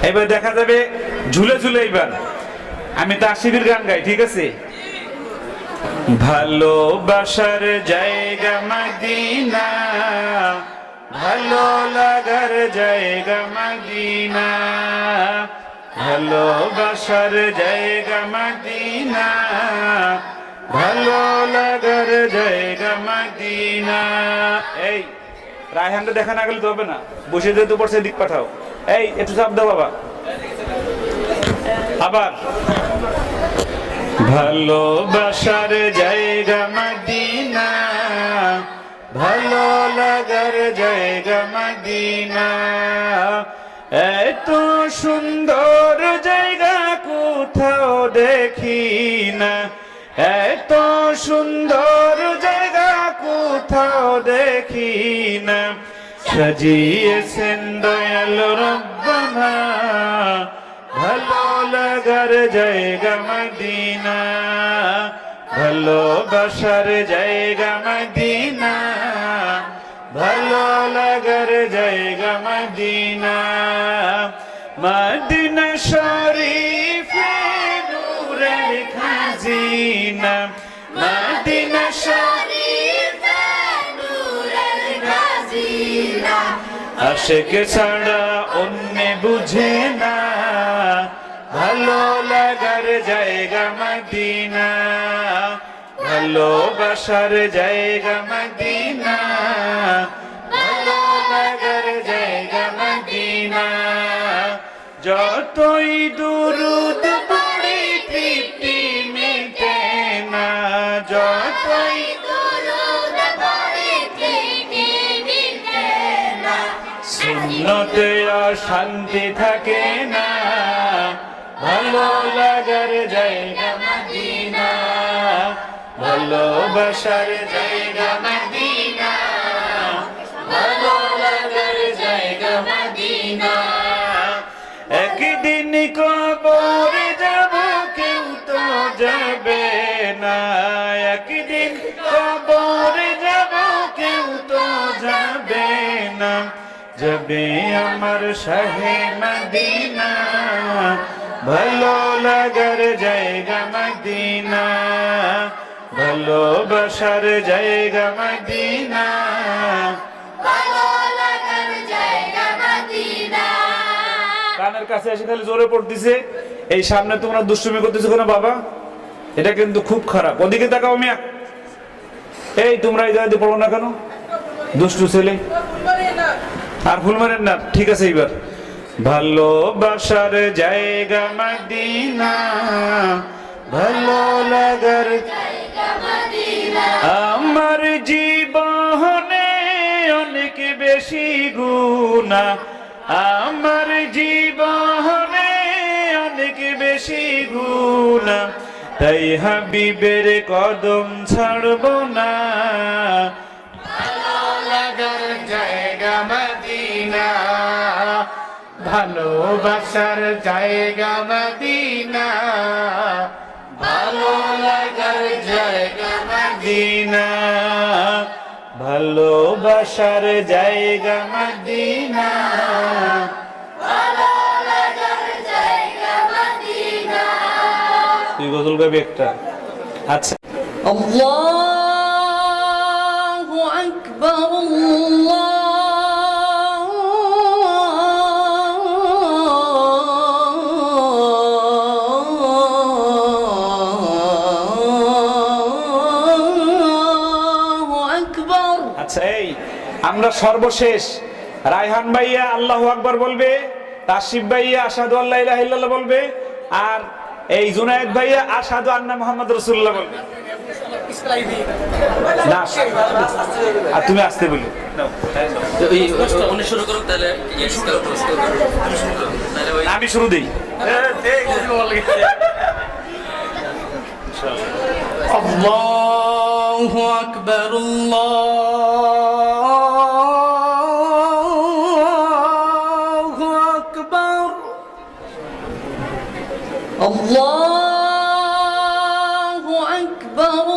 এবার দেখা যাবে ঝুলে ঝুলে। এবার আমি তাসবির গান গাই, ঠিক আছে? ভালোবাসার জায়গা মদিনা, ভালো লাগার জায়গা মদিনা, ভালোবাসার জায়গা মদিনা, ভালো লাগার জায়গা মদিনা। এই রায়হানটা দেখা না গেলে তো হবে না, বসে যেতে পড়ছে দিক পাঠাও। এই একটু চাপ দাও বাবা। আবার ভালোবাসার জায়গা মদিনা, ভালো লাগার জায়গা মদিনা, এত সুন্দর জায়গা কোথাও দেখি না, এত সুন্দর জায়গা কোথাও দেখি না, সাজিয়েছেন দয়াল রব্বানা, ভালো লাগার জায়গা মদিনা, ভালোবাসার জায়গা মদিনা, ভালো লাগার জায়গা মদিনা, মদিনা শরীফে নূরের খাজিনা, মদিনা শরীফে নূরের খাজিনা, আশিক ছাড়া অন্য বুঝে না, ভালো লাগার জায়গা মদিনা, ভালোবাসার জায়গা মদিনা, ভালো লাগার জায়গা মদিনা, যতই দুরূদ পড়ি তৃপ্তি মিটে না, যতই দুরূদ পড়ি তৃপ্তি মিটে না, সুন্নতে অশান্তি থাকে না, ভালো লাগার জায়গা মদিনা, ভালোবাসার জায়গা মদিনা, ভালো লাগার জায়গা মদিনা, একদিন কবরে যাব কেউ তো যাবে না, একদিন কবরে যাব কেউ তো যাবে না, যাবে আমার শাহে মদিনা, ভালো লাগার জায়গা মদিনা, ভালোবাসার জায়গা মদিনা, ভালো লাগার জায়গা মদিনা। কানের কাছে এসে খালি জোরে পড়তেছে, এই সামনে তোমরা দুষ্টুমি করতেছো কেন বাবা? এটা কিন্তু খুব খারাপ। ওদিকে তাকাও মিয়া। এই তোমরা এই জায়গাতে পড়ো না কেন? দুষ্টু ছেলে। আর ফুল মারেন না, ঠিক আছে। এবার ভালোবাসার জায়গা মদিনা, ভালো লাগার জায়গা মদিনা, আমার জীবনে অনেক বেশি গুনাহ, আমার জীবনে অনেক বেশি গুনাহ, তাই হাবিবের কদম ছাড়ব না, ভালো লাগার জায়গা মদিনা, ভালোবাসার জায়গা মদিনা, ভালো লাগার জায়গা মদিনা, ভালোবাসার জায়গা মদিনা, ভালো লাগার জায়গা মদিনা। তুই গজল গাবি একটা? আচ্ছা। আল্লাহু আকবার, আমরা সর্বশেষ রায়হান ভাইয়া আল্লাহু আকবার বলবে, তাসিফ ভাইয়া আশহাদু আল্লা ইলাহা ইল্লাল্লাহ বলবে, আর এই জুনায়েদ ভাইয়া আশহাদু আন্না মুহাম্মাদুর রাসূলুল্লাহ বলবে। না, আর তুমি আসতে বলি। আমি শুরু দিই। আল্লাহু আকবার, আল্লাহু আকবার, আল্লাহু আকবার,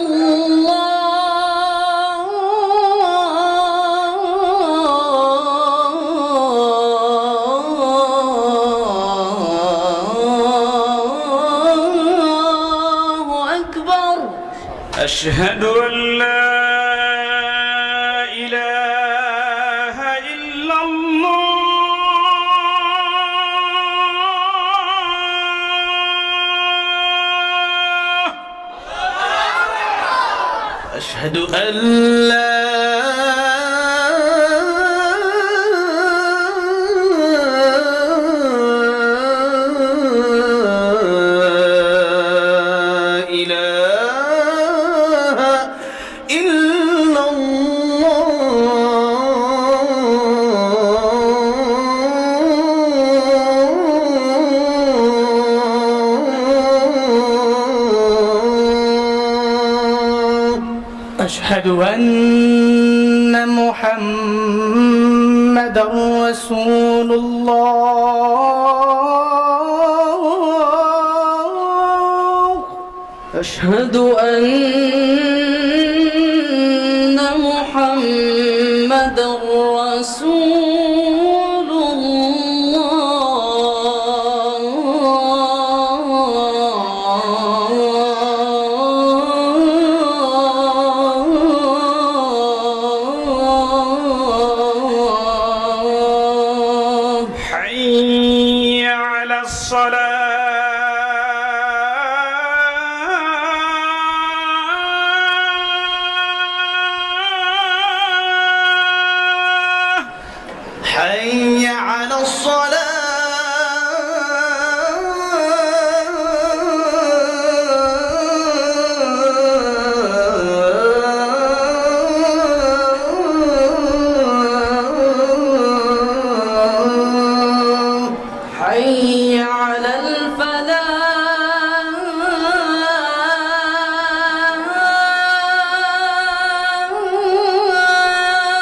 أشهد أن لا إله إلا الله أشهد أن لا إله إلا الله أشهد أن محمدا رسول الله أشهد أن محمدا رسول الله حي على الصلاة حي على الصلاة حي على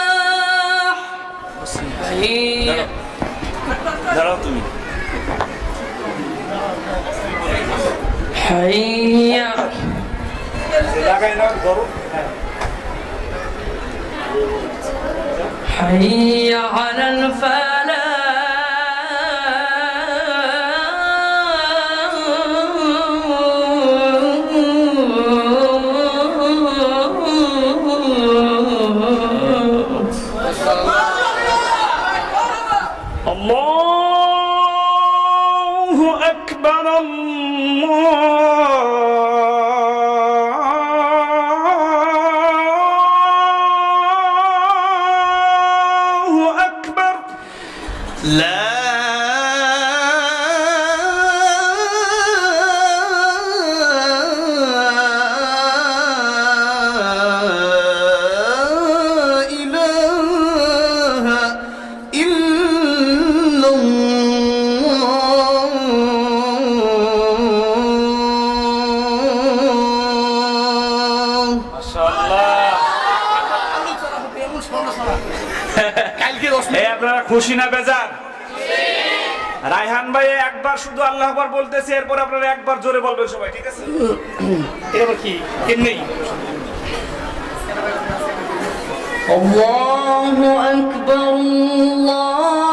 الفلاح حي দাঁড়াও তুমি حي লাগাই নাও ধরো حي على الفلاح الله أكبر الله أكبر لا إله إلا الله ما شاء الله এই আপনারা খুশি না বেজার রায়হান ভাই একবার শুধু আল্লাহ আকবার বলতেছে এরপর আপনারা একবার জোরে বলবেন সবাই ঠিক আছে এবার কি কেমনি الله أكبر الله